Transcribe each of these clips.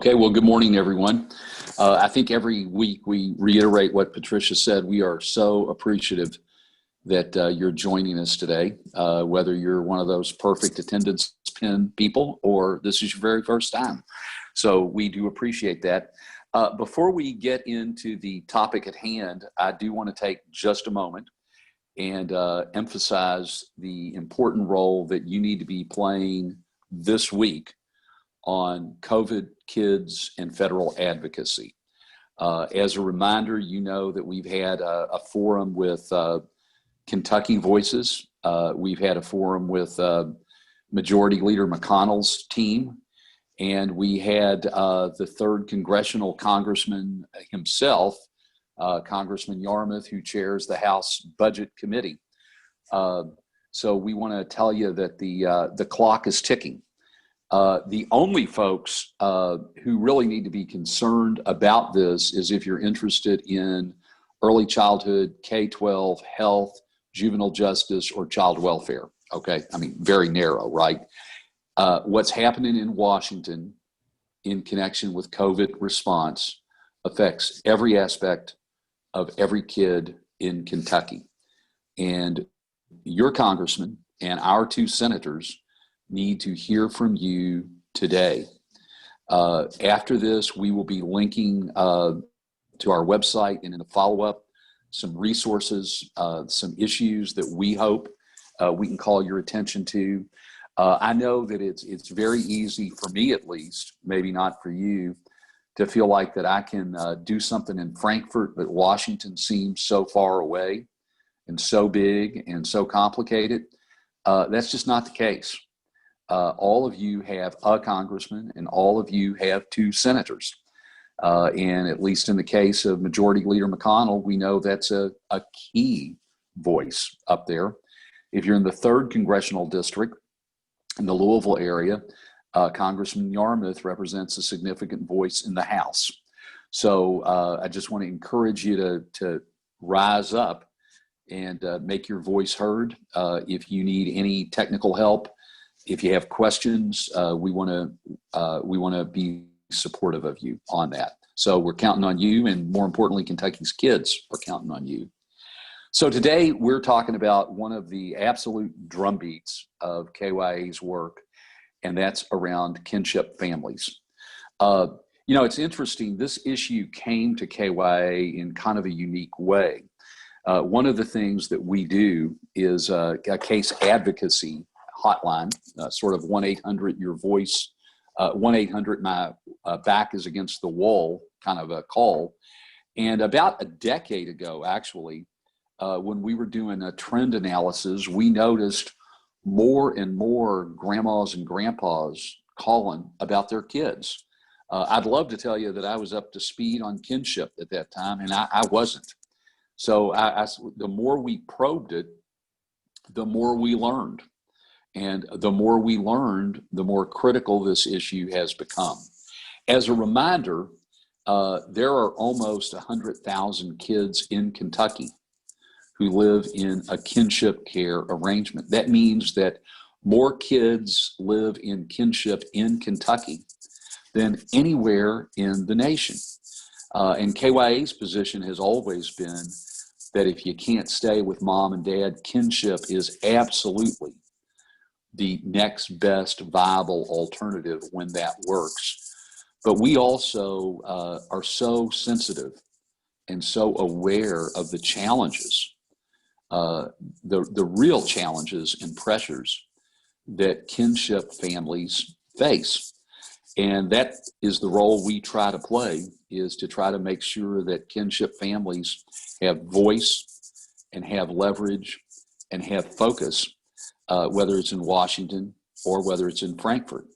Okay, well, good morning, everyone. I think every week we reiterate what Patricia said. We are so appreciative that you're joining us today, whether you're one of those perfect attendance pin people or this is your very first time. So we do appreciate that. Before we get into the topic at hand, I do want to take just a moment and emphasize the important role that you need to be playing this week on COVID, kids, and federal advocacy. As a reminder, you know that we've had a forum with Kentucky Voices. We've had a forum with Majority Leader McConnell's team, and we had the 3rd Congressional Congressman himself, Congressman Yarmouth, who chairs the House Budget Committee. So we want to tell you that the clock is ticking. The only folks who really need to be concerned about this is if you're interested in early childhood, K-12, health, juvenile justice, or child welfare. Okay, I mean, very narrow, right? What's happening in Washington in connection with COVID response affects every aspect of every kid in Kentucky. And your congressman and our 2 senators need to hear from you today. After this, we will be linking to our website and in a follow-up some resources, some issues that we hope we can call your attention to. I know that it's very easy for me, at least, maybe not for you, to feel like that I can do something in Frankfurt, but Washington seems so far away and so big and so complicated. That's just not the case. All of you have a congressman and all of you have 2 senators. And at least in the case of Majority Leader McConnell, we know that's a key voice up there. If you're in the 3rd Congressional District in the Louisville area, Congressman Yarmouth represents a significant voice in the House. So I just want to encourage you to rise up and make your voice heard. If you need any technical help, if you have questions, we want to be supportive of you on that. So we're counting on you, and more importantly, Kentucky's kids are counting on you. So today we're talking about one of the absolute drumbeats of KYA's work, and that's around kinship families. You know, it's interesting, this issue came to KYA in kind of a unique way. One of the things that we do is a case advocacy hotline, sort of 1-800 your voice, 1-800 my back is against the wall kind of a call. And about a decade ago, actually, when we were doing a trend analysis, we noticed more and more grandmas and grandpas calling about their kids. I'd love to tell you that I was up to speed on kinship at that time, and I wasn't. So the more we probed it, the more we learned. And the more we learned, the more critical this issue has become. As a reminder, there are almost 100,000 kids in Kentucky who live in a kinship care arrangement. That means that more kids live in kinship in Kentucky than anywhere in the nation. And KYA's position has always been that if you can't stay with mom and dad, kinship is absolutely the next best viable alternative when that works. But we also are so sensitive and so aware of the challenges, the real challenges and pressures that kinship families face. And that is the role we try to play, is to try to make sure that kinship families have voice and have leverage and have focus, whether it's in Washington or whether it's in Frankfurt.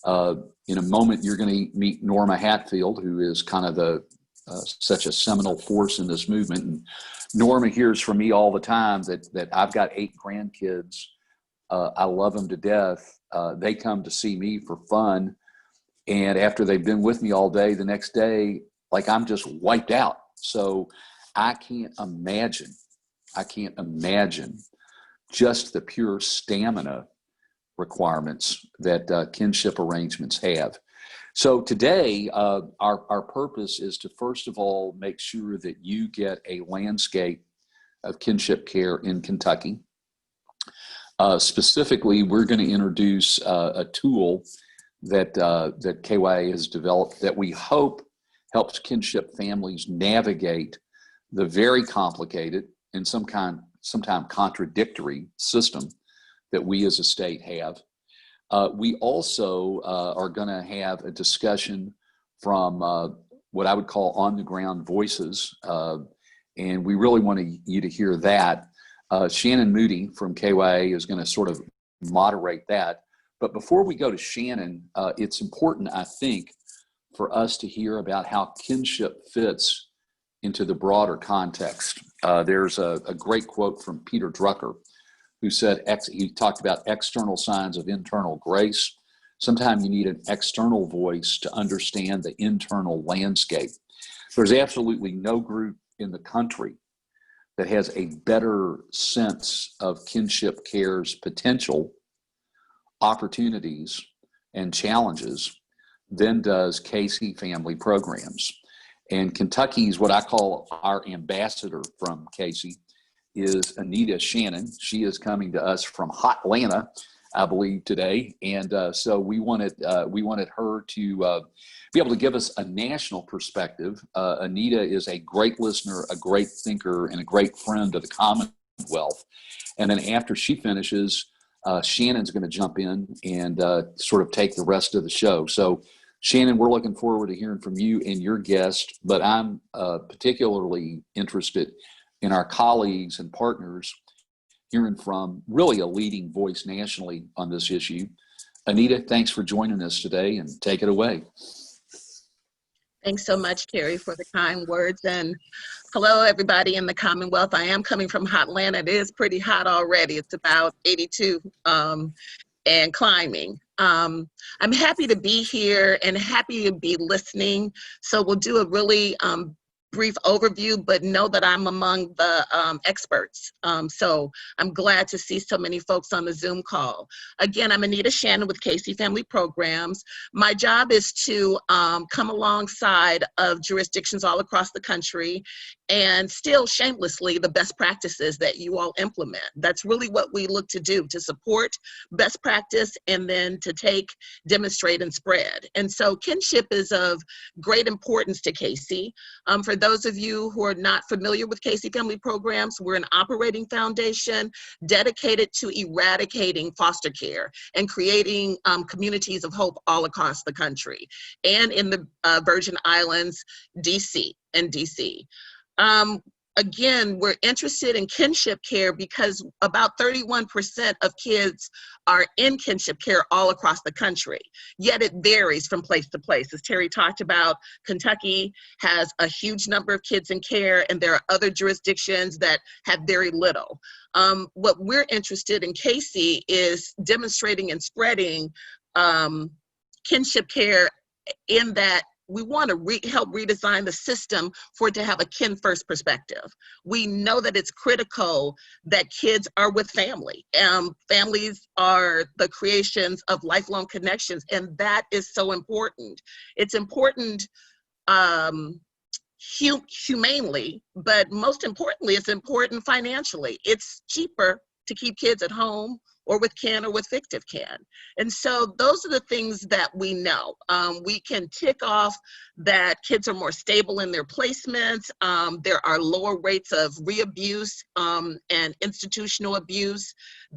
In a moment, you're going to meet Norma Hatfield, who is kind of such a seminal force in this movement. And Norma hears from me all the time that I've got 8 grandkids. I love them to death. They come to see me for fun. And after they've been with me all day, the next day, like, I'm just wiped out. So I can't imagine just the pure stamina requirements that kinship arrangements have. So today, our purpose is to first of all make sure that you get a landscape of kinship care in Kentucky. Specifically, we're going to introduce a tool that KYA has developed that we hope helps kinship families navigate the very complicated and sometimes contradictory system that we as a state have. We also are going to have a discussion from what I would call on-the-ground voices, and we really want you to hear that. Shannon Moody from KYA is going to sort of moderate that. But before we go to Shannon, it's important, I think, for us to hear about how kinship fits into the broader context. There's a great quote from Peter Drucker, who said, he talked about external signs of internal grace. Sometimes you need an external voice to understand the internal landscape. There's absolutely no group in the country that has a better sense of kinship care's potential, opportunities, and challenges than does Casey Family Programs. And Kentucky's, what I call our ambassador from Casey, is Anita Shannon. She is coming to us from Hotlanta, I believe, today. And so we wanted her to be able to give us a national perspective. Anita is a great listener, a great thinker, and a great friend of the Commonwealth. And then after she finishes, Shannon's going to jump in and sort of take the rest of the show. So Shannon, we're looking forward to hearing from you and your guest, but I'm particularly interested in our colleagues and partners hearing from really a leading voice nationally on this issue. Anita, thanks for joining us today, and take it away. Thanks so much, Carrie, for the kind words. And hello, everybody in the Commonwealth. I am coming from Hotlanta. It is pretty hot already. It's about 82 and climbing. I'm happy to be here and happy to be listening. So we'll do a really brief overview, but know that I'm among the experts. So I'm glad to see so many folks on the Zoom call. Again, I'm Anita Shannon with Casey Family Programs. My job is to come alongside of jurisdictions all across the country and still shamelessly the best practices that you all implement. That's really what we look to do, to support best practice and then to take, demonstrate, and spread. And so kinship is of great importance to Casey. For those of you who are not familiar with Casey Family Programs, we're an operating foundation dedicated to eradicating foster care and creating communities of hope all across the country and in the Virgin Islands, DC. Again, we're interested in kinship care because about 31% of kids are in kinship care all across the country, yet it varies from place to place. As Terry talked about, Kentucky has a huge number of kids in care, and there are other jurisdictions that have very little. What we're interested in Casey is demonstrating and spreading kinship care in that we want to help redesign the system for it to have a kin first perspective. We know that it's critical that kids are with family. Families are the creations of lifelong connections, and that is so important. It's important humanely, but most importantly, it's important financially. It's cheaper to keep kids at home or with kin or with fictive kin. And so those are the things that we know. We can tick off that kids are more stable in their placements. There are lower rates of re-abuse and institutional abuse.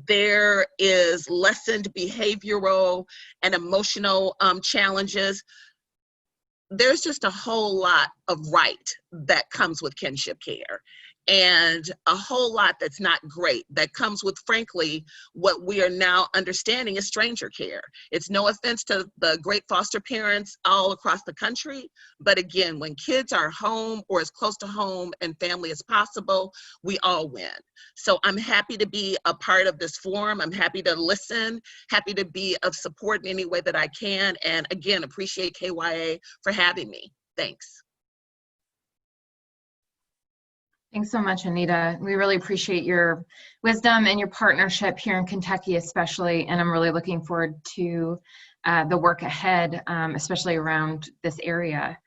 There is lessened behavioral and emotional challenges. There's just a whole lot of right that comes with kinship care, and a whole lot that's not great that comes with, frankly, what we are now understanding is stranger care. It's no offense to the great foster parents all across the country, but again, when kids are home or as close to home and family as possible, we all win. So I'm happy to be a part of this forum. I'm happy to listen, happy to be of support in any way that I can, and again, appreciate KYA for having me. Thanks. Thanks so much, Anita. We really appreciate your wisdom and your partnership here in Kentucky, especially, and I'm really looking forward to the work ahead, especially around this area.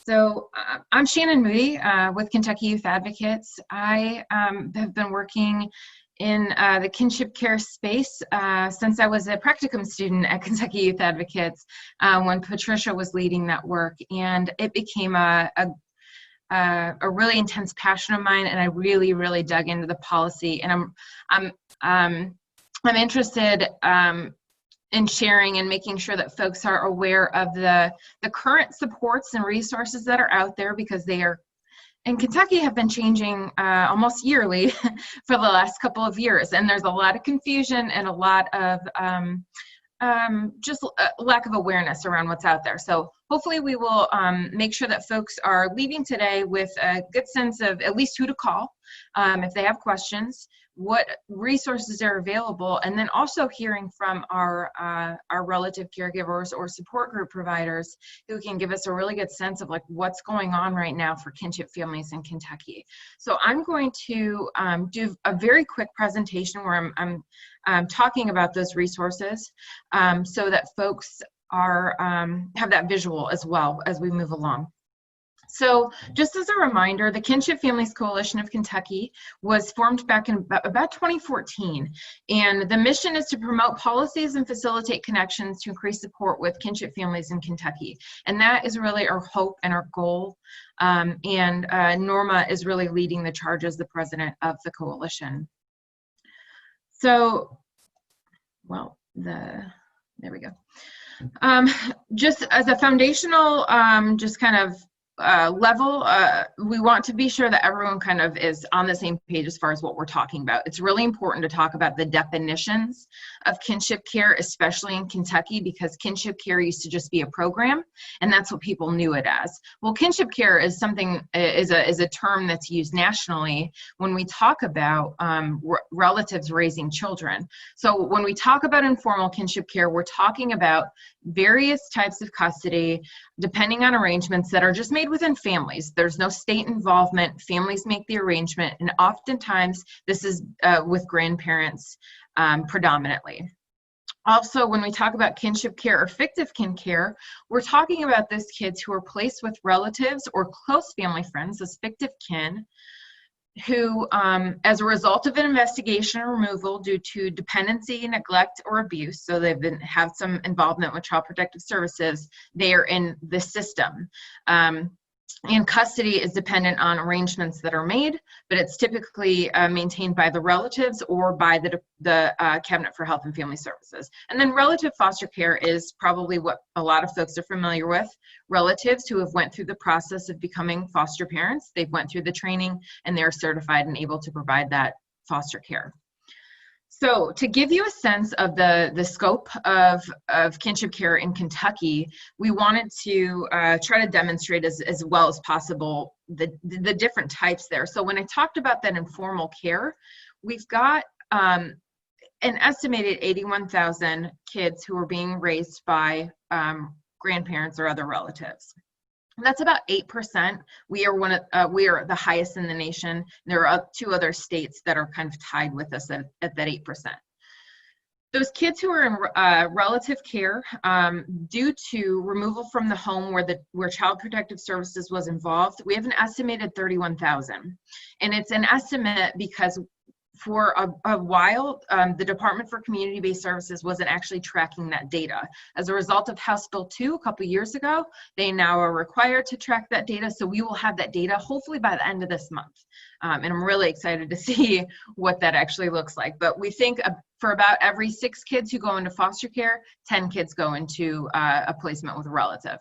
So I'm Shannon Moody with Kentucky Youth Advocates. I have been working in the kinship care space since I was a practicum student at Kentucky Youth Advocates when Patricia was leading that work, and it became a really intense passion of mine, and I really dug into the policy, and I'm interested in sharing and making sure that folks are aware of the current supports and resources that are out there, because they are in Kentucky have been changing almost yearly for the last couple of years, and there's a lot of confusion and a lot of just a lack of awareness around what's out there. So hopefully we will make sure that folks are leaving today with a good sense of at least who to call if they have questions, what resources are available, and then also hearing from our relative caregivers or support group providers who can give us a really good sense of like what's going on right now for kinship families in Kentucky. So I'm going to do a very quick presentation where I'm talking about those resources so that folks are have that visual as well as we move along. So just as a reminder, the Kinship Families Coalition of Kentucky was formed back in about 2014, and the mission is to promote policies and facilitate connections to increase support with kinship families in Kentucky. And that is really our hope and our goal. Norma is really leading the charge as the president of the coalition. So, well, there we go. Just as a foundational, just kind of level, we want to be sure that everyone kind of is on the same page as far as what we're talking about. It's really important to talk about the definitions of kinship care, especially in Kentucky, because kinship care used to just be a program, and that's what people knew it as. Well, kinship care is something, is a term that's used nationally when we talk about relatives raising children. So when we talk about informal kinship care, we're talking about various types of custody, depending on arrangements that are just made within families. There's no state involvement. Families make the arrangement, and oftentimes this is with grandparents predominantly. Also, when we talk about kinship care or fictive kin care, we're talking about those kids who are placed with relatives or close family friends as fictive kin, who, as a result of an investigation or removal due to dependency, neglect, or abuse, so they've have some involvement with Child Protective Services, they are in the system. And custody is dependent on arrangements that are made, but it's typically maintained by the relatives or by the Cabinet for Health and Family Services. And then relative foster care is probably what a lot of folks are familiar with. Relatives who have went through the process of becoming foster parents, they've went through the training, and they're certified and able to provide that foster care. So to give you a sense of the scope of kinship care in Kentucky, we wanted to try to demonstrate as well as possible the different types there. So when I talked about that informal care, we've got an estimated 81,000 kids who are being raised by grandparents or other relatives. That's about 8%. We are the highest in the nation. There are 2 other states that are kind of tied with us at that 8%. Those kids who are in relative care, due to removal from the home where Child Protective Services was involved, we have an estimated 31,000. And it's an estimate because for a while, the Department for Community-Based Services wasn't actually tracking that data. As a result of House Bill 2 a couple years ago, they now are required to track that data, so we will have that data hopefully by the end of this month. And I'm really excited to see what that actually looks like. But we think for about every 6 kids who go into foster care, 10 kids go into a placement with a relative.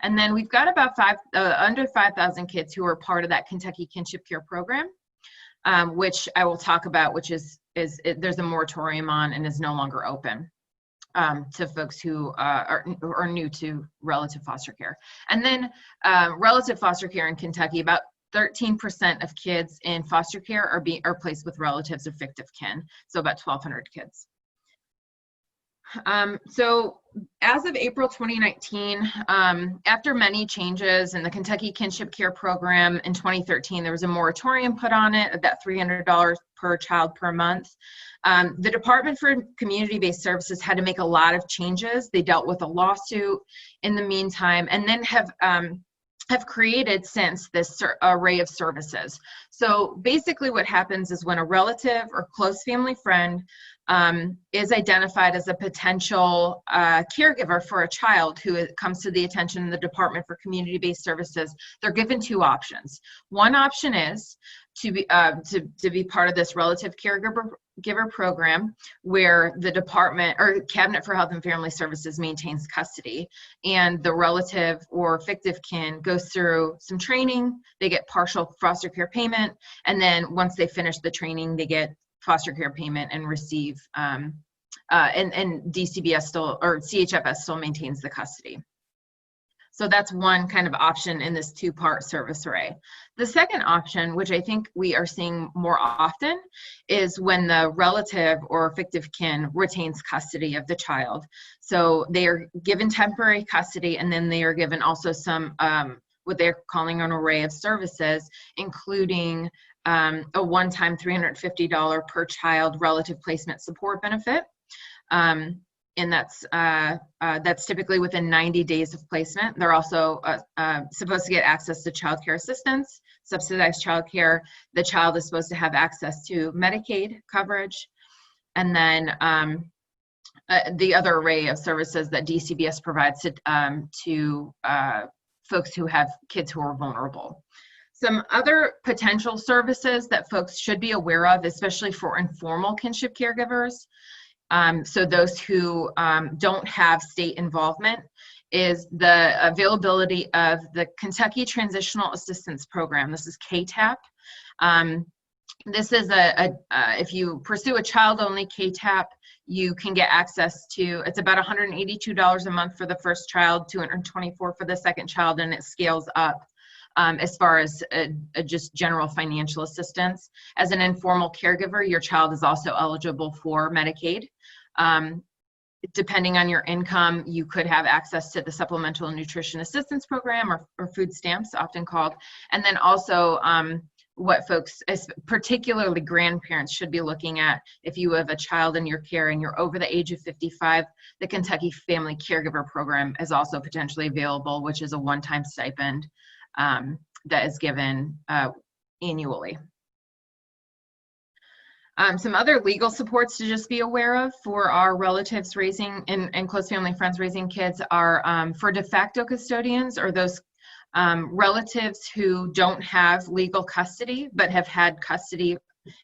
And then we've got about under 5,000 kids who are part of that Kentucky Kinship Care Program. Which I will talk about, which there's a moratorium on and is no longer open to folks who are new to relative foster care. And then relative foster care in Kentucky, about 13% of kids in foster care are placed with relatives or fictive kin, so about 1,200 kids. So as of April 2019, after many changes in the Kentucky Kinship Care Program in 2013, there was a moratorium put on it at that $300 per child per month. The Department for Community-Based Services had to make a lot of changes. They dealt with a lawsuit in the meantime, and then have created since this array of services. So basically what happens is when a relative or close family friend is identified as a potential caregiver for a child who comes to the attention of the Department for Community-Based Services, they're given two options. One option is to be part of this relative caregiver program, where the department or Cabinet for Health and Family Services maintains custody, and the relative or fictive kin goes through some training. They get partial foster care payment, and then once they finish the training, they get foster care payment and receive and DCBS still, or CHFS still maintains the custody. So that's one kind of option in this two-part service array. The second option, which I think we are seeing more often, is when the relative or fictive kin retains custody of the child. So they are given temporary custody, and then they are given also some what they're calling an array of services, including a one-time $350 per child relative placement support benefit. And that's typically within 90 days of placement. They're also supposed to get access to child care assistance, subsidized child care. The child is supposed to have access to Medicaid coverage. And then the other array of services that DCBS provides to folks who have kids who are vulnerable. Some other potential services that folks should be aware of, especially for informal kinship caregivers, so those who don't have state involvement, is the availability of the Kentucky Transitional Assistance Program. This is KTAP. This is if you pursue a child-only KTAP, you can get access to, it's about $182 a month for the first child, $224 for the second child, and it scales up as far as just general financial assistance. As an informal caregiver, your child is also eligible for Medicaid. Depending on your income, you could have access to the Supplemental Nutrition Assistance Program, or food stamps, often called. And then also what folks, particularly grandparents, should be looking at if you have a child in your care and you're over the age of 55, the Kentucky Family Caregiver Program is also potentially available, which is a one-time stipend that is given annually. Some other legal supports to just be aware of for our relatives raising and close family friends raising kids are for de facto custodians, or those relatives who don't have legal custody but have had custody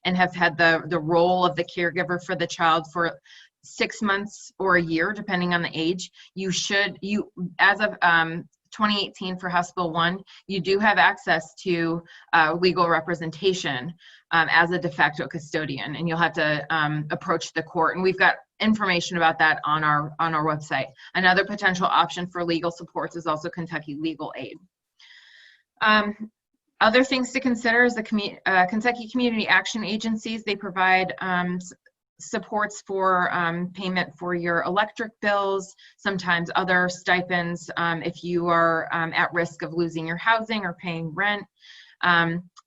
and have had the role of the caregiver for the child for 6 months or a year, depending on the age. As of 2018 for House Bill 1, you do have access to legal representation as a de facto custodian, and you'll have to approach the court. And we've got information about that on our website. Another potential option for legal supports is also Kentucky Legal Aid. Other things to consider is the Kentucky Community Action Agencies. They provide supports for payment for your electric bills, sometimes other stipends if you are at risk of losing your housing or paying rent.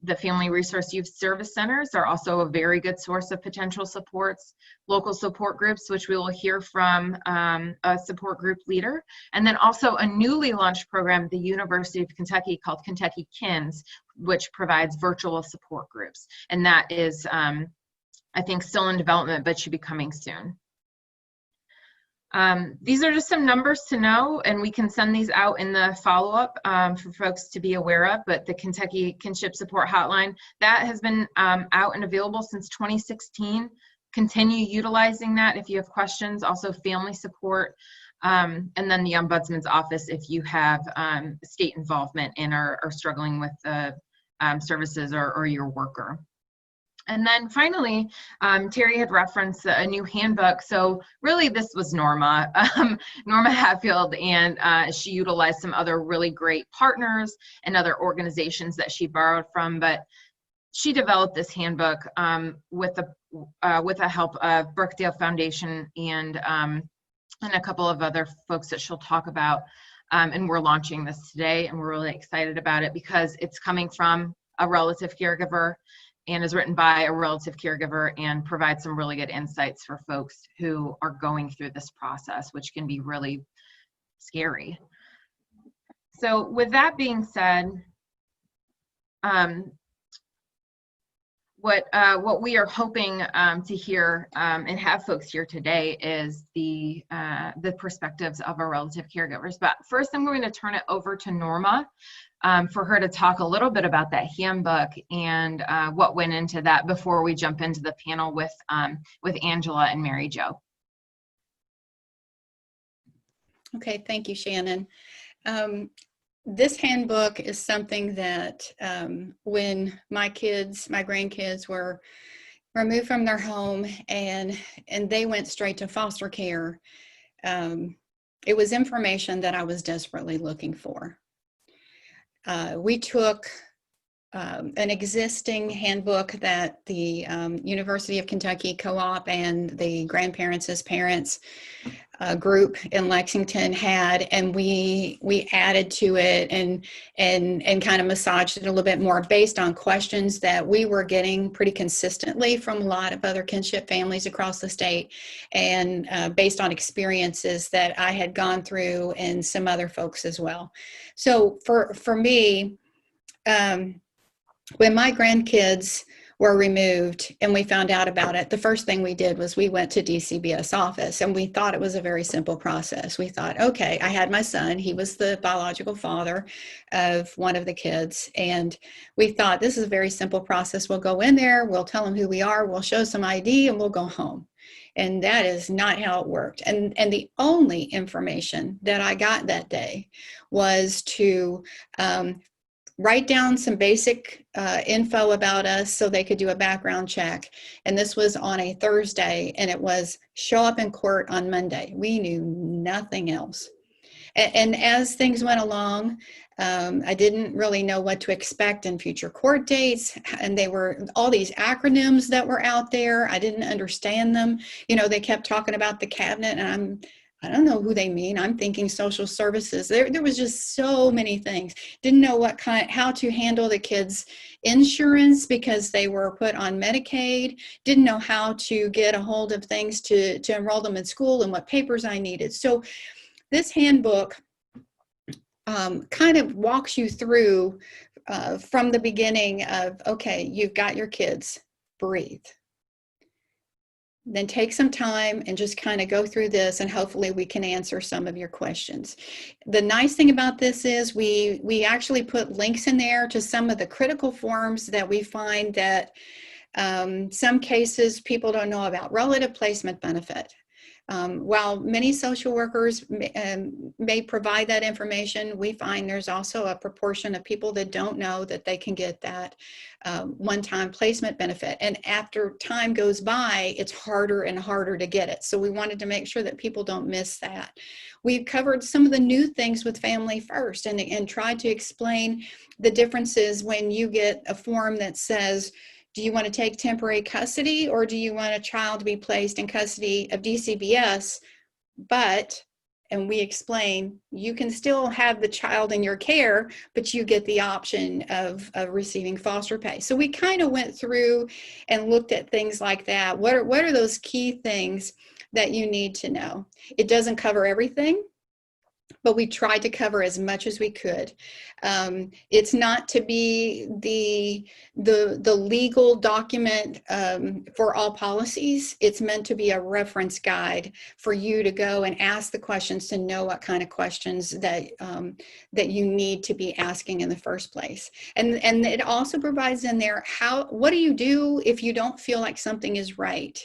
The Family Resource Youth Service Centers are also a very good source of potential supports. Local support groups, which we will hear from a support group leader. And then also a newly launched program at the University of Kentucky called Kentucky KINS, which provides virtual support groups. And that is, I think, still in development, but should be coming soon. These are just some numbers to know, and we can send these out in the follow-up for folks to be aware of. But the Kentucky Kinship Support Hotline, that has been out and available since 2016. Continue utilizing that if you have questions. Also family support, and then the Ombudsman's Office if you have state involvement and are struggling with the services or your worker. And then finally, Terry had referenced a new handbook. So really this was Norma Hatfield, and she utilized some other really great partners and other organizations that she borrowed from, but she developed this handbook with the help of Brookdale Foundation and and a couple of other folks that she'll talk about. And we're launching this today, and we're really excited about it because it's coming from a relative caregiver and is written by a relative caregiver and provides some really good insights for folks who are going through this process, which can be really scary. So with that being said, what we are hoping to hear and have folks here today is the perspectives of our relative caregivers. But first, I'm going to turn it over to Norma for her to talk a little bit about that handbook and what went into that before we jump into the panel with Angela and Mary Jo. Okay, thank you, Shannon. This handbook is something that when my grandkids were removed from their home and they went straight to foster care, it was information that I was desperately looking for. We took an existing handbook that the University of Kentucky Co-op and the Grandparents as Parents group in Lexington had, and we added to it and kind of massaged it a little bit more based on questions that we were getting pretty consistently from a lot of other kinship families across the state, and based on experiences that I had gone through and some other folks as well. So for me, when my grandkids were removed and we found out about it, the first thing we did was we went to DCBS office, and we thought it was a very simple process. We thought, okay, I had my son, he was the biological father of one of the kids, and we thought this is a very simple process. We'll go in there, we'll tell them who we are, we'll show some ID, and we'll go home. And that is not how it worked. And the only information that I got that day was to write down some basic info about us so they could do a background check. And this was on a Thursday, and it was show up in court on Monday. We knew nothing else. And as things went along, I didn't really know what to expect in future court dates. And they were all these acronyms that were out there. I didn't understand them. You know, they kept talking about the cabinet, and I don't know who they mean. I'm thinking social services. There was just so many things. Didn't know how to handle the kids' insurance because they were put on Medicaid. Didn't know how to get a hold of things to enroll them in school and what papers I needed. So this handbook kind of walks you through from the beginning of, okay, you've got your kids, breathe. Then take some time and just kind of go through this, and hopefully we can answer some of your questions. The nice thing about this is we actually put links in there to some of the critical forms that we find that some cases people don't know about. Relative placement benefit. While many social workers may provide that information, we find there's also a proportion of people that don't know that they can get that one-time placement benefit. And after time goes by, it's harder and harder to get it. So we wanted to make sure that people don't miss that. We've covered some of the new things with Family First and tried to explain the differences when you get a form that says, do you want to take temporary custody, or do you want a child to be placed in custody of DCBS? And we explain, you can still have the child in your care, but you get the option of receiving foster pay. So we kind of went through and looked at things like that. What are those key things that you need to know? It doesn't cover everything, but we tried to cover as much as we could. It's not to be the legal document for all policies. It's meant to be a reference guide for you to go and ask the questions, to know what kind of questions that you need to be asking in the first place. And it also provides in there, what do you do if you don't feel like something is right?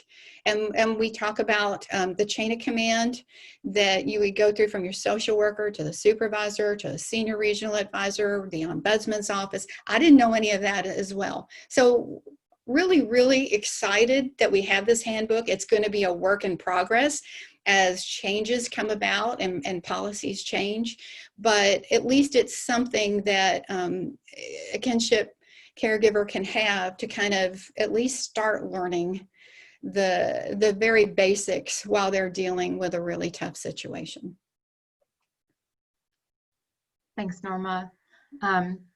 And we talk about the chain of command that you would go through from your social worker to the supervisor to the senior regional advisor, the ombudsman's office. I didn't know any of that as well. So really, really excited that we have this handbook. It's going to be a work in progress as changes come about and policies change. But at least it's something that a kinship caregiver can have to kind of at least start learning the very basics while they're dealing with a really tough situation. Thanks, Norma.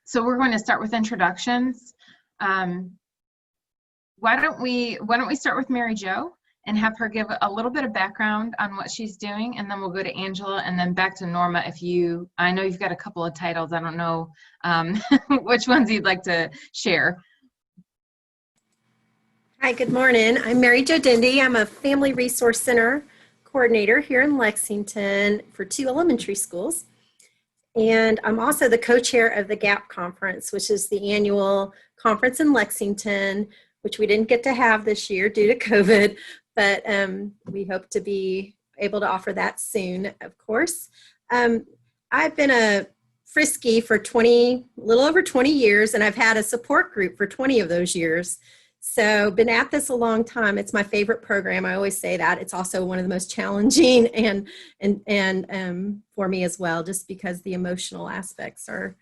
So we're going to start with introductions. Why don't we start with Mary Jo and have her give a little bit of background on what she's doing, and then we'll go to Angela and then back to Norma. I know you've got a couple of titles. I don't know which ones you'd like to share. Hi, good morning. I'm Mary Jo Dendy. I'm a Family Resource Center coordinator here in Lexington for 2 elementary schools. And I'm also the co-chair of the GAP conference, which is the annual conference in Lexington, which we didn't get to have this year due to COVID, but we hope to be able to offer that soon, of course. I've been a Frisky for a little over 20 years, and I've had a support group for 20 of those years. So been at this a long time. It's my favorite program. I always say that. It's also one of the most challenging and for me as well, just because the emotional aspects are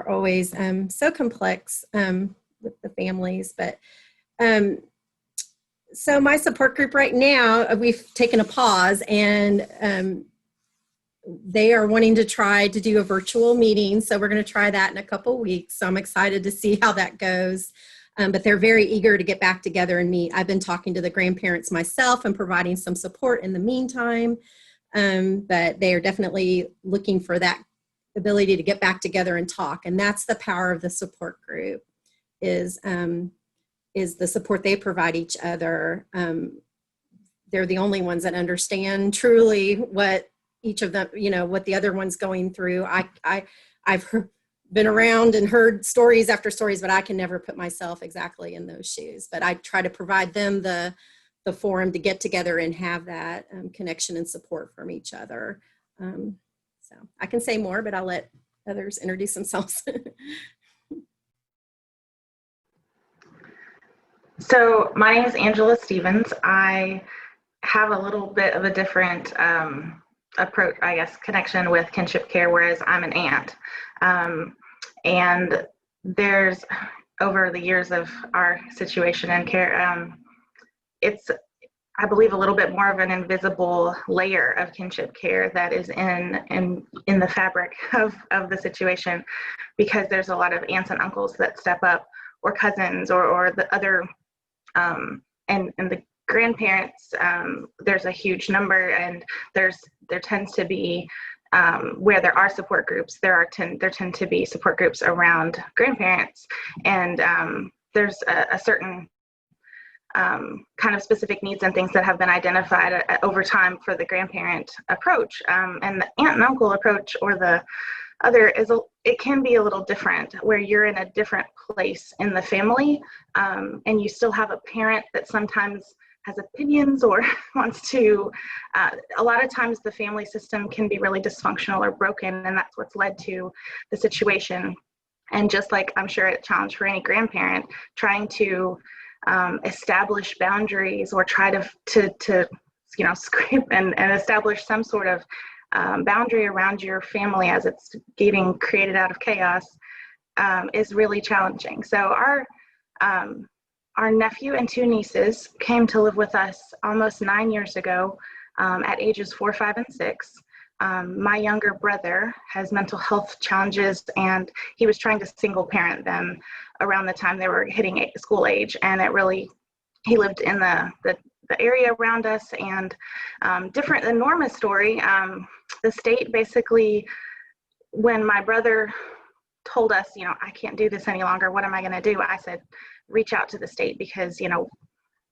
always so complex with the families. But so my support group right now, we've taken a pause, and they are wanting to try to do a virtual meeting. So we're going to try that in a couple weeks. So I'm excited to see how that goes. But they're very eager to get back together and meet. I've been talking to the grandparents myself and providing some support in the meantime. But they are definitely looking for that ability to get back together and talk. And that's the power of the support group, is the support they provide each other. They're the only ones that understand truly what each of them, what the other one's going through. I've been around and heard stories after stories, but I can never put myself exactly in those shoes. But I try to provide them the forum to get together and have that connection and support from each other. So I can say more, but I'll let others introduce themselves. So my name is Angela Stevens. I have a little bit of a different approach, I guess, connection with kinship care, whereas I'm an aunt. And there's, over the years of our situation and care, it's, I believe, a little bit more of an invisible layer of kinship care that is in the fabric of the situation, because there's a lot of aunts and uncles that step up, or cousins, or the other, and the grandparents. There's a huge number, and there tends to be, where there are support groups, there tend to be support groups around grandparents, and there's a certain kind of specific needs and things that have been identified over time for the grandparent approach, and the aunt and uncle approach, or the other, it can be a little different, where you're in a different place in the family, and you still have a parent that sometimes has opinions or wants to, a lot of times the family system can be really dysfunctional or broken, and that's what's led to the situation. And just like I'm sure it's a challenge for any grandparent, trying to establish boundaries, or try to scrape and establish some sort of boundary around your family as it's getting created out of chaos, is really challenging. So our nephew and 2 nieces came to live with us almost 9 years ago, at ages 4, 5, and 6. My younger brother has mental health challenges, and he was trying to single parent them around the time they were hitting school age. And he lived in the area around us, and different than Norma's story, the state basically, when my brother told us, I can't do this any longer, what am I going to do? I said, reach out to the state, because,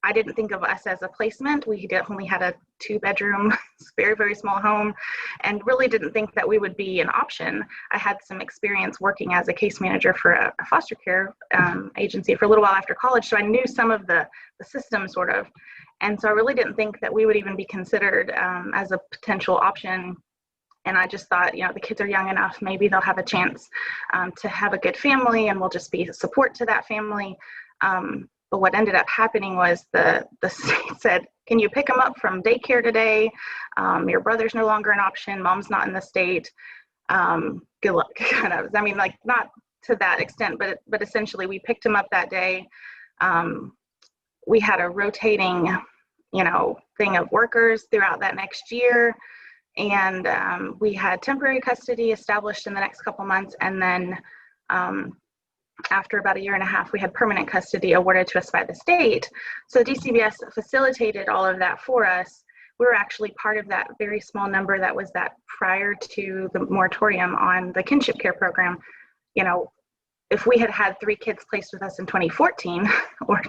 I didn't think of us as a placement. We definitely had a 2-bedroom, very, very small home, and really didn't think that we would be an option. I had some experience working as a case manager for a foster care agency for a little while after college, so I knew some of the system, sort of. And so I really didn't think that we would even be considered as a potential option. And I just thought, the kids are young enough, maybe they'll have a chance to have a good family, and we'll just be a support to that family. But what ended up happening was the state said, can you pick them up from daycare today? Your brother's no longer an option. Mom's not in the state. Good luck, kind of. I mean, like, not to that extent, but essentially we picked him up that day. we had a rotating, thing of workers throughout that next year. And we had temporary custody established in the next couple months. And then after about a year and a half, we had permanent custody awarded to us by the state. So DCBS facilitated all of that for us. We were actually part of that very small number that was that prior to the moratorium on the kinship care program. If we had had 3 kids placed with us in 2014 or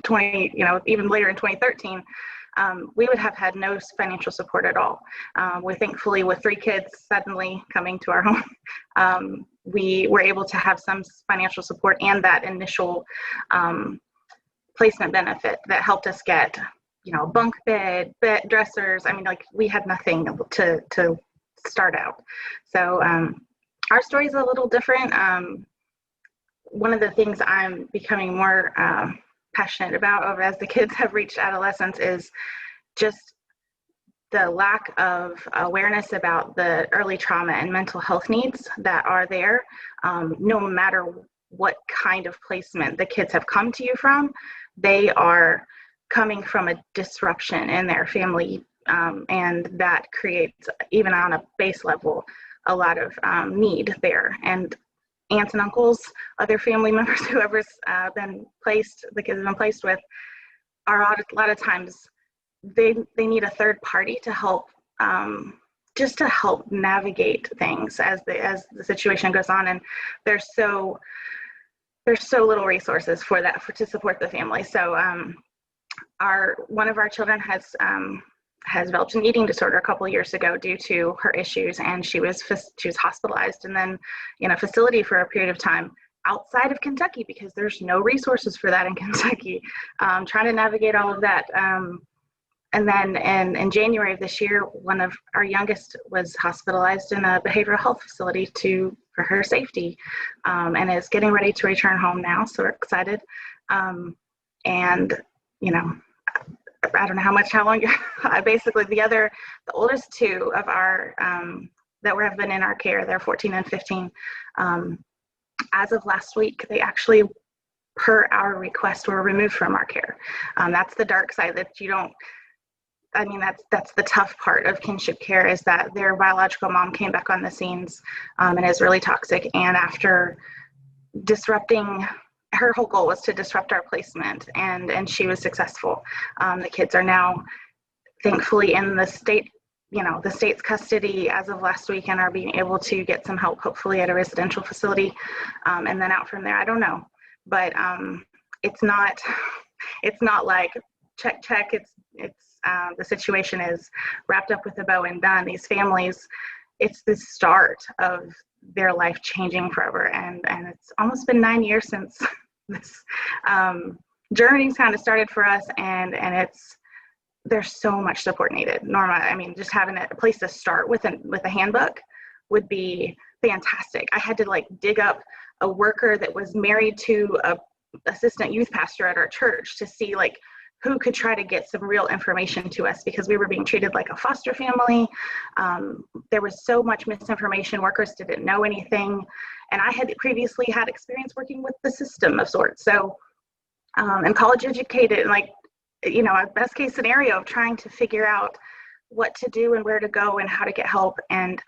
even later in 2013, we would have had no financial support at all. We thankfully, with 3 kids suddenly coming to our home, we were able to have some financial support and that initial placement benefit that helped us get, bunk bed, dressers. I mean, we had nothing to start out. So our story is a little different. One of the things I'm becoming more passionate about as the kids have reached adolescence is just the lack of awareness about the early trauma and mental health needs that are there. No matter what kind of placement the kids have come to you from, they are coming from a disruption in their family, and that creates, even on a base level, a lot of need there. And aunts and uncles, other family members, whoever's been placed, the kids have been placed with, are a lot of times they need a third party to help, just to help navigate things as the situation goes on. And there's so little resources for that to support the family. So one of our children has developed an eating disorder a couple of years ago due to her issues, and she was hospitalized and then in a facility for a period of time outside of Kentucky because there's no resources for that in Kentucky. Trying to navigate all of that. And then in January of this year, one of our youngest was hospitalized in a behavioral health facility for her safety, and is getting ready to return home now. So we're excited. And I don't know how long. Basically, the oldest 2 of our that have been in our care, they're 14 and 15. As of last week, they actually, per our request, were removed from our care. That's the dark side that you don't. I mean, that's the tough part of kinship care, is that their biological mom came back on the scenes and is really toxic. And after disrupting, her whole goal was to disrupt our placement, and she was successful. The kids are now thankfully in the state's custody as of last week, and are being able to get some help, hopefully at a residential facility, and then out from there. I don't know, but it's not like check. It's the situation is wrapped up with a bow and done. These families, it's the start of their life changing forever, and it's almost been 9 years since this journey's kind of started for us, and there's so much support needed. Norma, I mean, just having a place to start with a handbook would be fantastic. I had to dig up a worker that was married to a assistant youth pastor at our church to see who could try to get some real information to us, because we were being treated like a foster family. There was so much misinformation. Workers didn't know anything. And I had previously had experience working with the system of sorts. So, and college educated, and a best case scenario of trying to figure out what to do and where to go and how to get help. And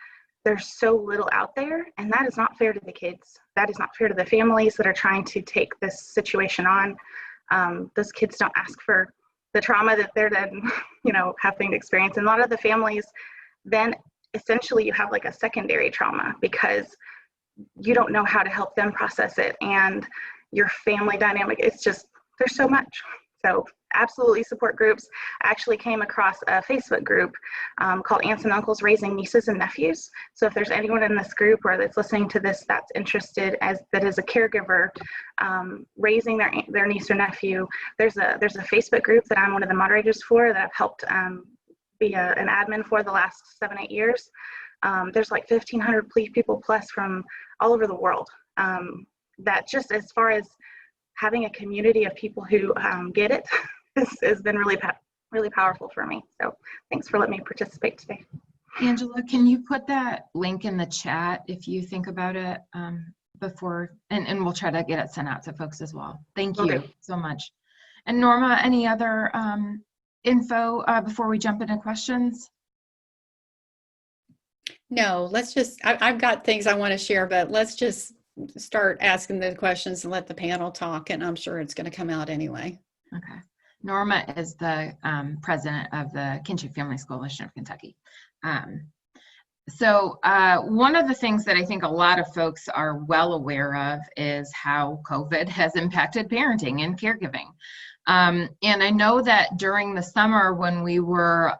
there's so little out there, and that is not fair to the kids. That is not fair to the families that are trying to take this situation on. Those kids don't ask for the trauma that they're then, having to experience. And a lot of the families, then essentially you have a secondary trauma because you don't know how to help them process it. And your family dynamic, there's so much. So absolutely support groups. I actually came across a Facebook group called Aunts and Uncles Raising Nieces and Nephews. So if there's anyone in this group or that's listening to this that's interested that is a caregiver raising their niece or nephew, there's a Facebook group that I'm one of the moderators for, that I've helped be an admin for the last 7-8 years. There's 1,500 people plus from all over the world. That just as far as having a community of people who get it has been really powerful for me. So thanks for letting me participate today. Angela, can you put that link in the chat if you think about it before, and we'll try to get it sent out to folks as well. Thank you so much. And Norma, any other info before we jump into questions? No, let's just, I've got things I want to share, but let's just start asking the questions and let the panel talk, and I'm sure it's going to come out anyway. Okay. Norma is the president of the Kinship Families Coalition of Kentucky. So one of the things that I think a lot of folks are well aware of is how COVID has impacted parenting and caregiving. And I know that during the summer when we were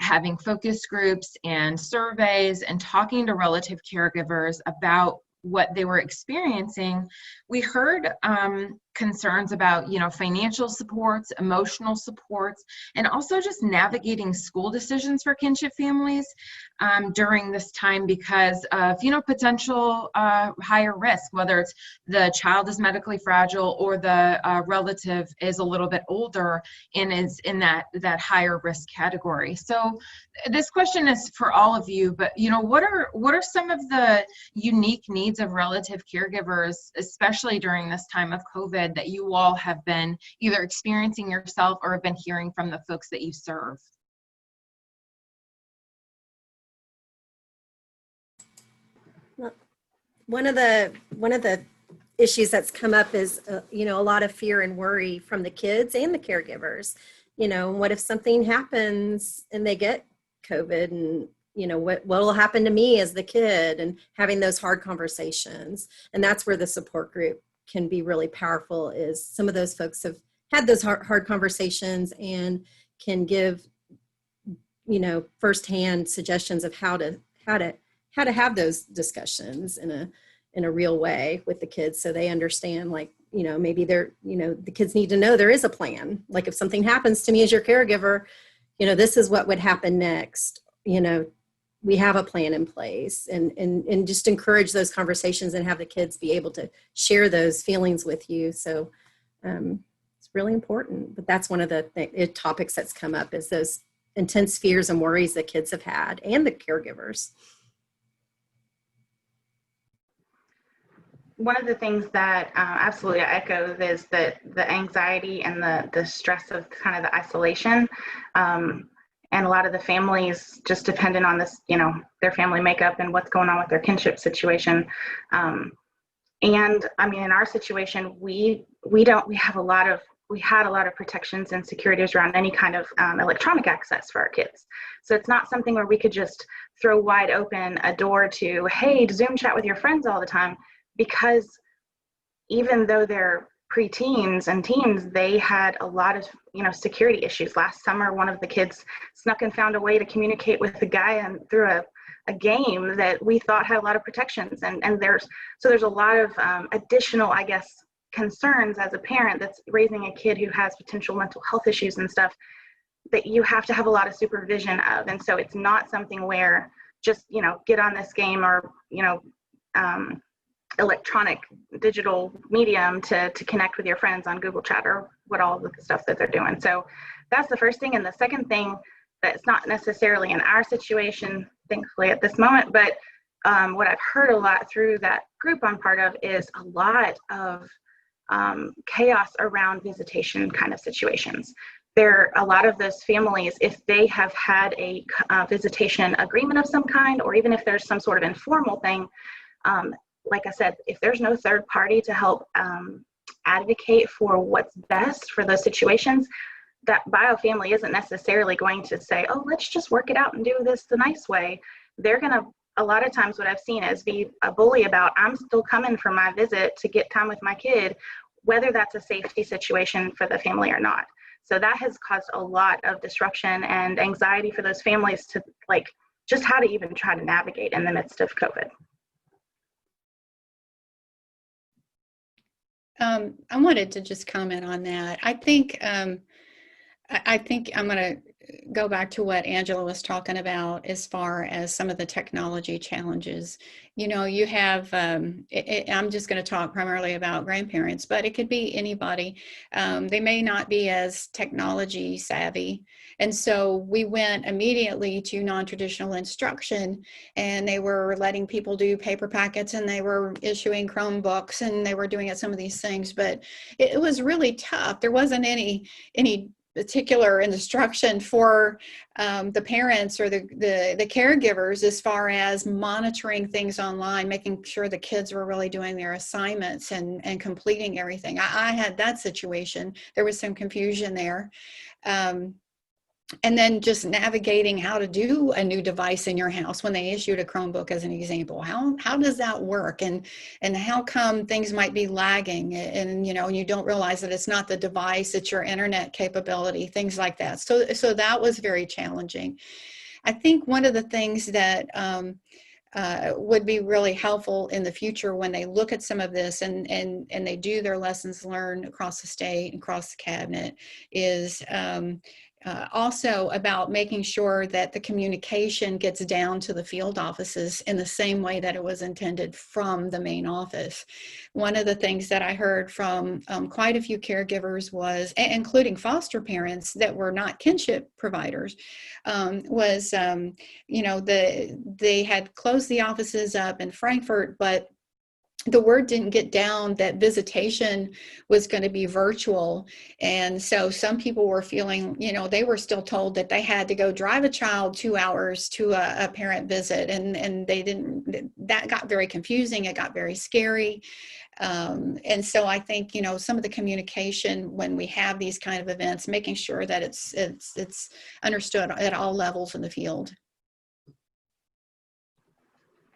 having focus groups and surveys and talking to relative caregivers about what they were experiencing, we heard concerns about, financial supports, emotional supports, and also just navigating school decisions for kinship families during this time because of, potential higher risk, whether it's the child is medically fragile or the relative is a little bit older and is in that higher risk category. So this question is for all of you, but what are some of the unique needs of relative caregivers, especially during this time of COVID, that you all have been either experiencing yourself or have been hearing from the folks that you serve? One of the issues that's come up is, a lot of fear and worry from the kids and the caregivers. What if something happens and they get COVID, and what will happen to me as the kid, and having those hard conversations. And that's where the support group can be really powerful, is some of those folks have had those hard conversations and can give, firsthand suggestions of how to have those discussions in a real way with the kids, so they understand, maybe the kids need to know there is a plan. Like if something happens to me as your caregiver, this is what would happen next. We have a plan in place, and just encourage those conversations and have the kids be able to share those feelings with you. So it's really important. But that's one of the topics that's come up, is those intense fears and worries that kids have had, and the caregivers. One of the things that absolutely I echo is that the anxiety and the stress of kind of the isolation, and a lot of the families just dependent on this, their family makeup and what's going on with their kinship situation. And I mean, in our situation, we had a lot of protections and securities around any kind of electronic access for our kids. So it's not something where we could just throw wide open a door to, hey, Zoom chat with your friends all the time, because even though they're preteens and teens, they had a lot of, security issues. Last summer, one of the kids snuck and found a way to communicate with the guy and through a game that we thought had a lot of protections. And there's a lot of additional, I guess, concerns as a parent that's raising a kid who has potential mental health issues and stuff that you have to have a lot of supervision of. And so it's not something where just, get on this game or, electronic digital medium to connect with your friends on Google Chat or what all of the stuff that they're doing. So that's the first thing. And the second thing that's not necessarily in our situation, thankfully at this moment, but what I've heard a lot through that group I'm part of is a lot of chaos around visitation kind of situations. There are a lot of those families, if they have had a visitation agreement of some kind, or even if there's some sort of informal thing, like I said, if there's no third party to help advocate for what's best for those situations, that bio family isn't necessarily going to say, oh, let's just work it out and do this the nice way. They're going to, a lot of times what I've seen is be a bully about, I'm still coming for my visit to get time with my kid, whether that's a safety situation for the family or not. So that has caused a lot of disruption and anxiety for those families to just how to even try to navigate in the midst of COVID. I wanted to just comment on that. I think I'm going to go back to what Angela was talking about as far as some of the technology challenges. You know, you have, I'm just going to talk primarily about grandparents, but it could be anybody. They may not be as technology savvy. And so we went immediately to non-traditional instruction, and they were letting people do paper packets, and they were issuing Chromebooks, and they were doing some of these things, but it was really tough. There wasn't any particular instruction for the parents or the caregivers as far as monitoring things online, making sure the kids were really doing their assignments and completing everything. I had that situation. There was some confusion there. And then just navigating how to do a new device in your house when they issued a Chromebook as an example. How does that work? And how come things might be lagging, and you know, you don't realize that it's not the device, it's your internet capability, things like that. So that was very challenging. I think one of the things that would be really helpful in the future when they look at some of this and they do their lessons learned across the state and across the cabinet is also about making sure that the communication gets down to the field offices in the same way that it was intended from the main office. One of the things that I heard from quite a few caregivers was, including foster parents that were not kinship providers, was, you know, they had closed the offices up in Frankfurt, but the word didn't get down that visitation was going to be virtual. And so some people were feeling, you know, they were still told that they had to go drive a child 2 hours to a parent visit. And they didn't, that got very confusing. It got very scary. And so I think, you know, some of the communication when we have these kind of events, making sure that it's understood at all levels in the field.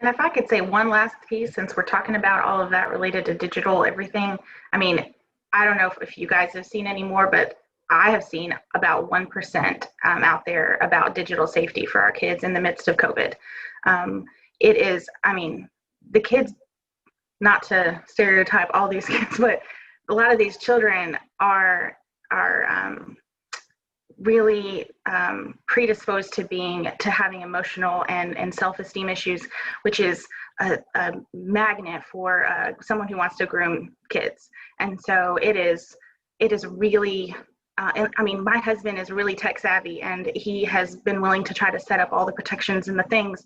And if I could say one last piece, since we're talking about all of that related to digital everything, I mean, I don't know if you guys have seen any more, but I have seen about 1% out there about digital safety for our kids in the midst of COVID. It is, I mean, the kids, not to stereotype all these kids, but a lot of these children are really predisposed to having emotional and self-esteem issues, which is a magnet for someone who wants to groom kids. And so it is really, and I mean, my husband is really tech savvy, and he has been willing to try to set up all the protections and the things.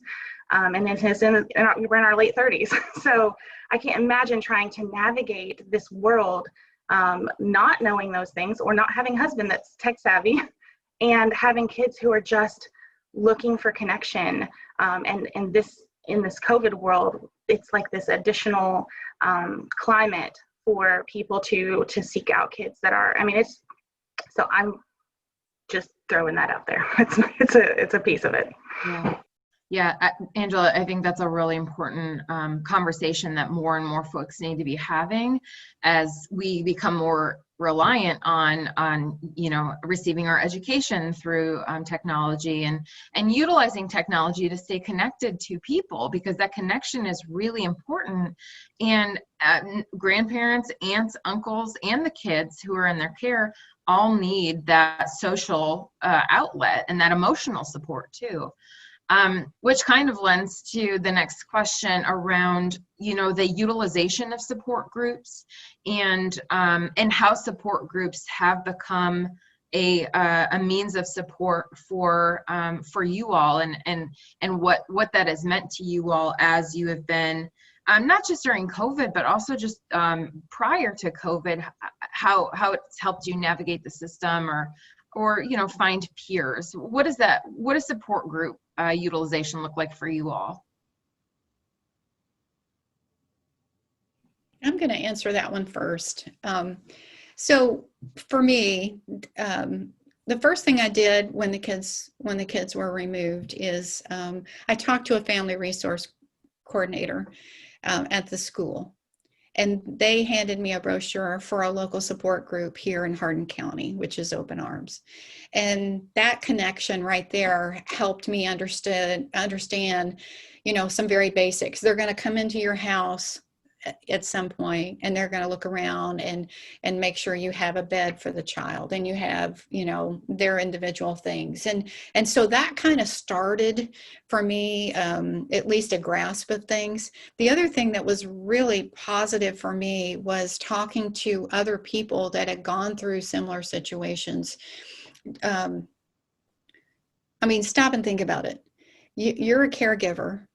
And then we're in our late 30s. So I can't imagine trying to navigate this world, not knowing those things, or not having a husband that's tech savvy, and having kids who are just looking for connection. And this, in this COVID world, it's like this additional climate for people to seek out kids that are, I mean, it's, so I'm just throwing that out there. It's a piece of it. Yeah, Angela, I think that's a really important conversation that more and more folks need to be having as we become more reliant on you know, receiving our education through technology and utilizing technology to stay connected to people, because that connection is really important. And grandparents, aunts, uncles, and the kids who are in their care all need that social outlet and that emotional support too. Which kind of lends to the next question around, you know, the utilization of support groups and how support groups have become a means of support for you all, and what that has meant to you all as you have been, not just during COVID, but also just prior to COVID, how it's helped you navigate the system or you know, find peers. What does support group utilization look like for you all? I'm going to answer that one first. So for me, the first thing I did when the kids were removed is I talked to a family resource coordinator at the school, and they handed me a brochure for a local support group here in Hardin County, which is Open Arms. And that connection right there helped me understand, you know, some very basics. They're going to come into your house at some point, and they're going to look around and make sure you have a bed for the child and you have, you know, their individual things. And so that kind of started for me, at least a grasp of things. The other thing that was really positive for me was talking to other people that had gone through similar situations. I mean, stop and think about it. You're a caregiver.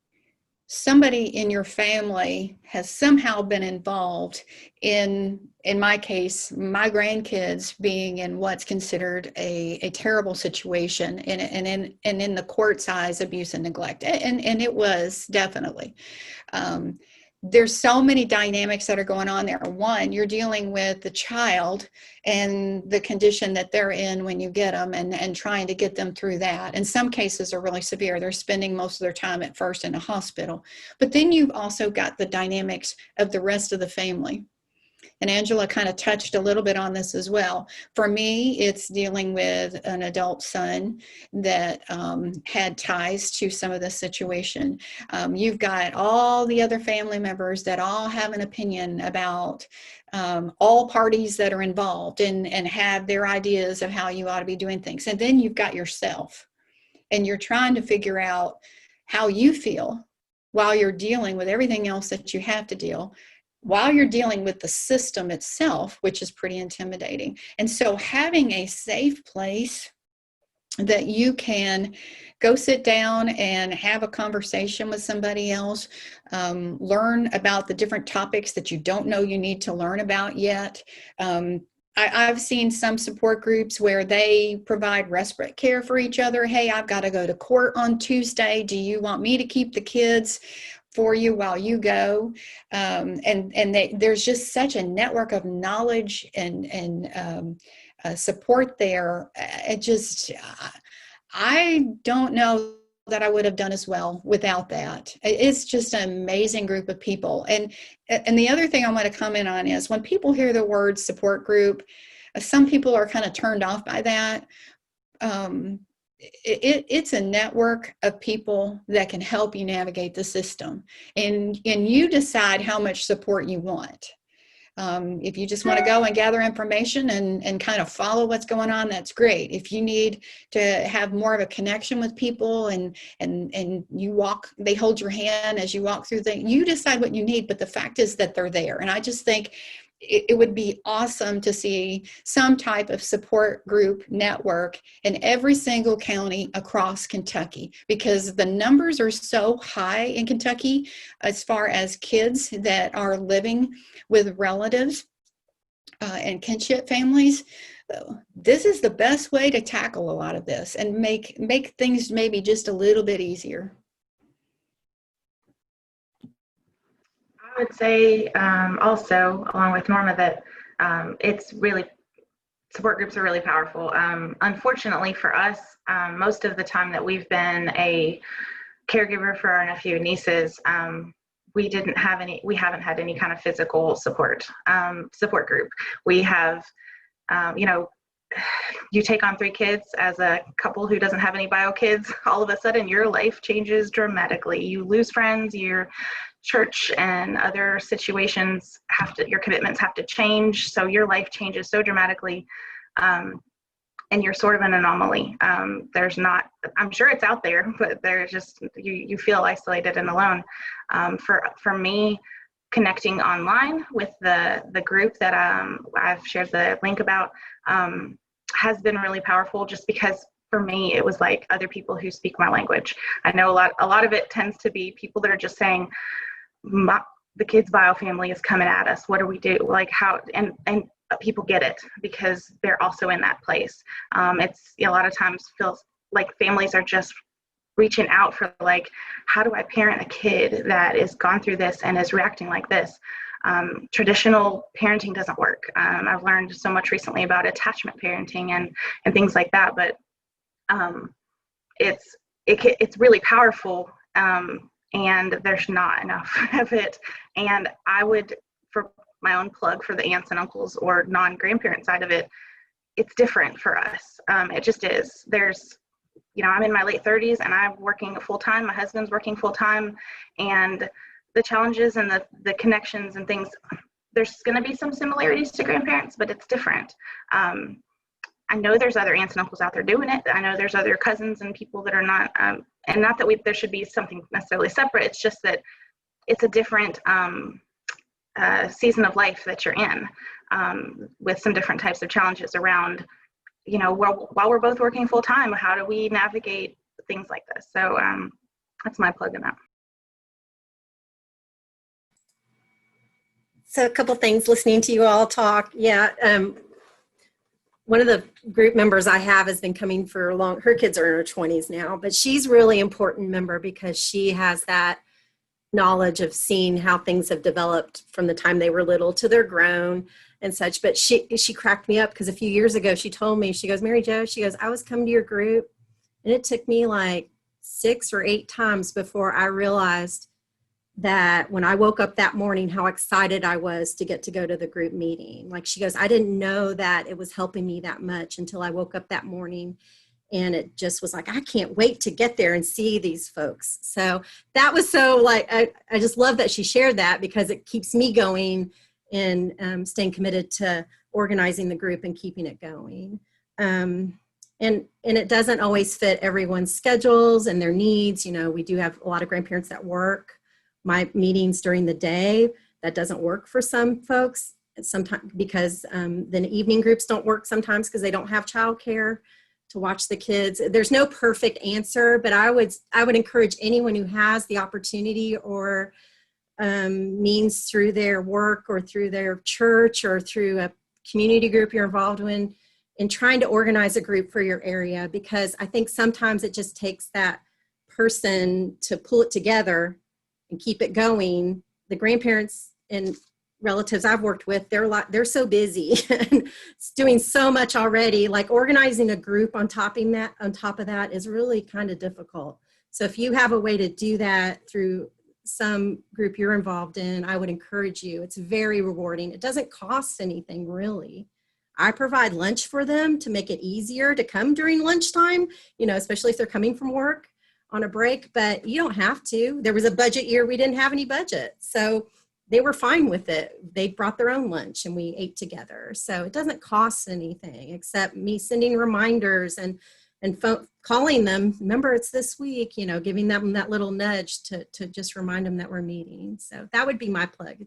Somebody in your family has somehow been involved in my case, my grandkids being in what's considered a terrible situation, and in the court's eyes, abuse and neglect. And it was definitely. There's so many dynamics that are going on there. One, you're dealing with the child and the condition that they're in when you get them, and trying to get them through that. In some cases are really severe. They're spending most of their time at first in a hospital. But then you've also got the dynamics of the rest of the family. And Angela kind of touched a little bit on this as well. For me, it's dealing with an adult son that had ties to some of this situation. You've got all the other family members that all have an opinion about all parties that are involved, and have their ideas of how you ought to be doing things. And then you've got yourself, and you're trying to figure out how you feel while you're dealing with everything else that you have to deal, while you're dealing with the system itself, which is pretty intimidating. And so having a safe place that you can go sit down and have a conversation with somebody else, learn about the different topics that you don't know you need to learn about yet. I've seen some support groups where they provide respite care for each other. Hey, I've got to go to court on Tuesday. Do you want me to keep the kids for you while you go? There's just such a network of knowledge and support there. I don't know that I would have done as well without that. It's just an amazing group of people. And the other thing I want to comment on is when people hear the word support group, some people are kind of turned off by that. It's a network of people that can help you navigate the system, and you decide how much support you want. If you just want to go and gather information and kind of follow what's going on, that's great. If you need to have more of a connection with people and you walk, they hold your hand as you walk through things, you decide what you need, but the fact is that they're there. And I just think it would be awesome to see some type of support group network in every single county across Kentucky, because the numbers are so high in Kentucky as far as kids that are living with relatives and kinship families. This is the best way to tackle a lot of this and make things maybe just a little bit easier. I would say also, along with Norma, that it's really, support groups are really powerful. Unfortunately for us, most of the time that we've been a caregiver for our nephew and nieces, we haven't had any kind of physical support group. We have, you take on 3 kids as a couple who doesn't have any bio kids, all of a sudden your life changes dramatically. You lose friends, your church and other situations your commitments have to change. So your life changes so dramatically. And you're sort of an anomaly. There's not, I'm sure it's out there, but there's just, you feel isolated and alone. For me, connecting online with the group that I've shared the link about has been really powerful, just because for me, it was like other people who speak my language. I know a lot of it tends to be people that are just saying, the kid's bio family is coming at us. What do we do? Like how, and people get it because they're also in that place. It's a lot of times feels like families are just reaching out for like, how do I parent a kid that is gone through this and is reacting like this? Traditional parenting doesn't work. I've learned so much recently about attachment parenting and things like that, but it's really powerful. And there's not enough of it. And I would, for my own plug for the aunts and uncles or non-grandparent side of it, it's different for us. It just is. There's, I'm in my late 30s and I'm working full time. My husband's working full time. And the challenges and the connections and things, there's going to be some similarities to grandparents, but it's different. I know there's other aunts and uncles out there doing it. I know there's other cousins and people that are not, and not that there should be something necessarily separate. It's just that it's a different season of life that you're in, with some different types of challenges around, you know, while we're both working full time, how do we navigate things like this? So that's my plug in that. So a couple things listening to you all talk. Yeah. One of the group members I have has been coming for a long, her kids are in her 20s now, but she's really important member because she has that knowledge of seeing how things have developed from the time they were little to they're grown and such. But she cracked me up because a few years ago, she told me, she goes, Mary Jo, she goes, I was coming to your group and it took me like 6 or 8 times before I realized that when I woke up that morning, how excited I was to get to go to the group meeting. Like she goes, I didn't know that it was helping me that much until I woke up that morning. And it just was like, I can't wait to get there and see these folks. So that was so like, I just love that she shared that because it keeps me going and staying committed to organizing the group and keeping it going. And it doesn't always fit everyone's schedules and their needs. You know, we do have a lot of grandparents that work. My meetings during the day, that doesn't work for some folks sometimes because the evening groups don't work sometimes because they don't have childcare to watch the kids. There's no perfect answer, but I would encourage anyone who has the opportunity or means through their work or through their church or through a community group you're involved in trying to organize a group for your area, because I think sometimes it just takes that person to pull it together and keep it going. The grandparents and relatives I've worked with, they're so busy and it's doing so much already. Like organizing a group on top of that is really kind of difficult. So if you have a way to do that through some group you're involved in, I would encourage you. It's very rewarding. It doesn't cost anything really. I provide lunch for them to make it easier to come during lunchtime, you know, especially if they're coming from work on a break, but you don't have to. There was a budget year, we didn't have any budget. So they were fine with it. They brought their own lunch and we ate together. So it doesn't cost anything except me sending reminders and calling them, remember it's this week, you know, giving them that little nudge to just remind them that we're meeting. So that would be my plug.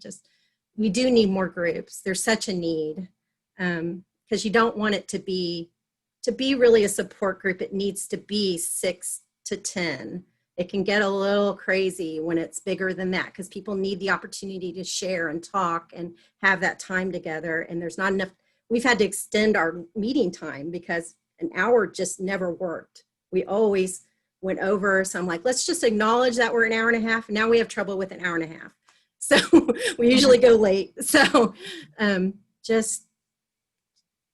We do need more groups. There's such a need because you don't want it to be really a support group. It needs to be 6 to 10. It can get a little crazy when it's bigger than that because people need the opportunity to share and talk and have that time together. And there's not enough. We've had to extend our meeting time because an hour just never worked. We always went over. So I'm like, let's just acknowledge that we're an hour and a half. And now we have trouble with an hour and a half. So we usually go late. So just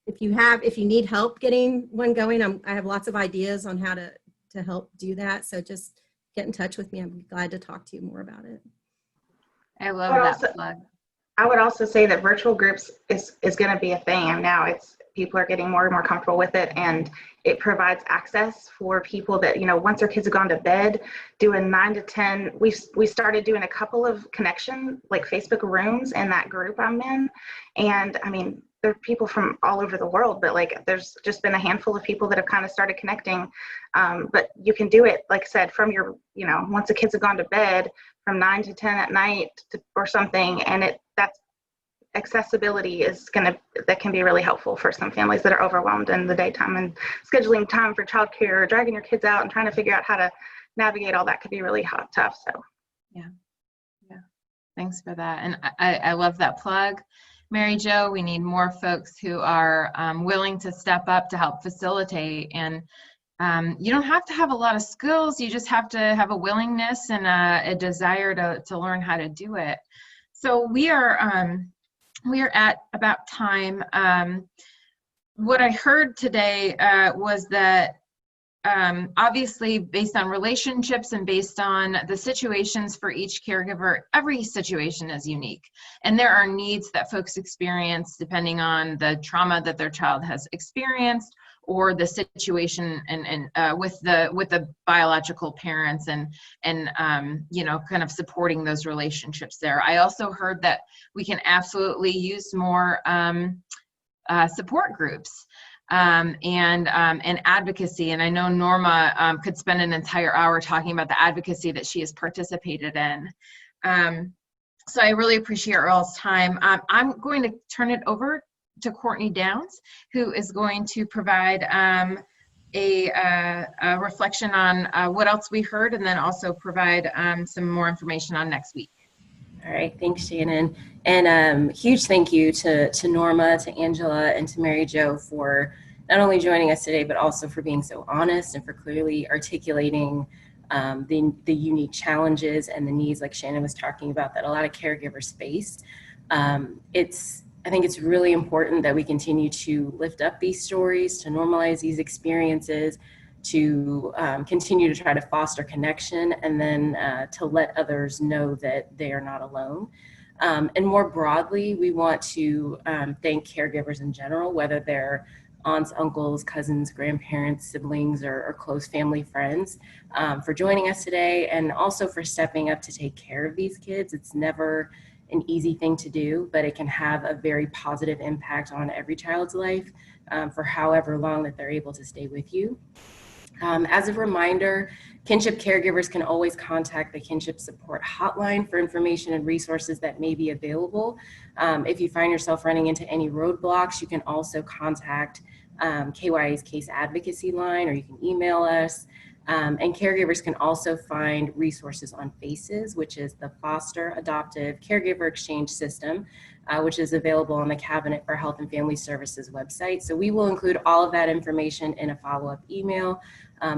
if you need help getting one going, I have lots of ideas on how to help do that. So just get in touch with me. I'm glad to talk to you more about it. I love that plug. I would also say that virtual groups is going to be a thing. And now people are getting more and more comfortable with it. And it provides access for people that, you know, once their kids have gone to bed, doing 9 to 10, we started doing a couple of connection, like Facebook rooms in that group I'm in. And I mean, there are people from all over the world, but like there's just been a handful of people that have kind of started connecting. But you can do it, like I said, from your, you know, once the kids have gone to bed from 9 to 10 at night or something. And that's accessibility that can be really helpful for some families that are overwhelmed in the daytime, and scheduling time for childcare or dragging your kids out and trying to figure out how to navigate all that could be really tough. So yeah, thanks for that. And I love that plug. Mary Jo, we need more folks who are willing to step up to help facilitate. And you don't have to have a lot of skills. You just have to have a willingness and a desire to learn how to do it. So we are at about time. What I heard today was that obviously based on relationships and based on the situations for each caregiver, every situation is unique. And there are needs that folks experience depending on the trauma that their child has experienced or the situation and with the biological parents and you know, kind of supporting those relationships there. I also heard that we can absolutely use more support groups and advocacy. And I know Norma could spend an entire hour talking about the advocacy that she has participated in. So I really appreciate your all's time. I'm going to turn it over to Courtney Downs, who is going to provide a reflection on what else we heard, and then also provide some more information on next week. All right, thanks, Shannon. And huge thank you to Norma, to Angela, and to Mary Jo for not only joining us today, but also for being so honest and for clearly articulating the unique challenges and the needs, like Shannon was talking about, that a lot of caregivers face. I think it's really important that we continue to lift up these stories, to normalize these experiences, to continue to try to foster connection, and then to let others know that they are not alone. And more broadly, we want to thank caregivers in general, whether they're aunts, uncles, cousins, grandparents, siblings, or close family friends, for joining us today, and also for stepping up to take care of these kids. It's never an easy thing to do, but it can have a very positive impact on every child's life for however long that they're able to stay with you. As a reminder, Kinship caregivers can always contact the Kinship Support Hotline for information and resources that may be available. If you find yourself running into any roadblocks, you can also contact KYA's Case Advocacy Line, or you can email us. And caregivers can also find resources on FACES, which is the Foster Adoptive Caregiver Exchange System, which is available on the Cabinet for Health and Family Services website. So we will include all of that information in a follow-up email,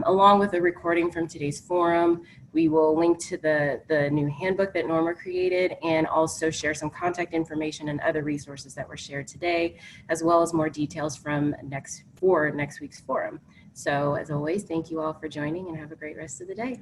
along with a recording from today's forum. We will link to the new handbook that Norma created, and also share some contact information and other resources that were shared today, as well as more details from next week's forum. So as always, thank you all for joining, and have a great rest of the day.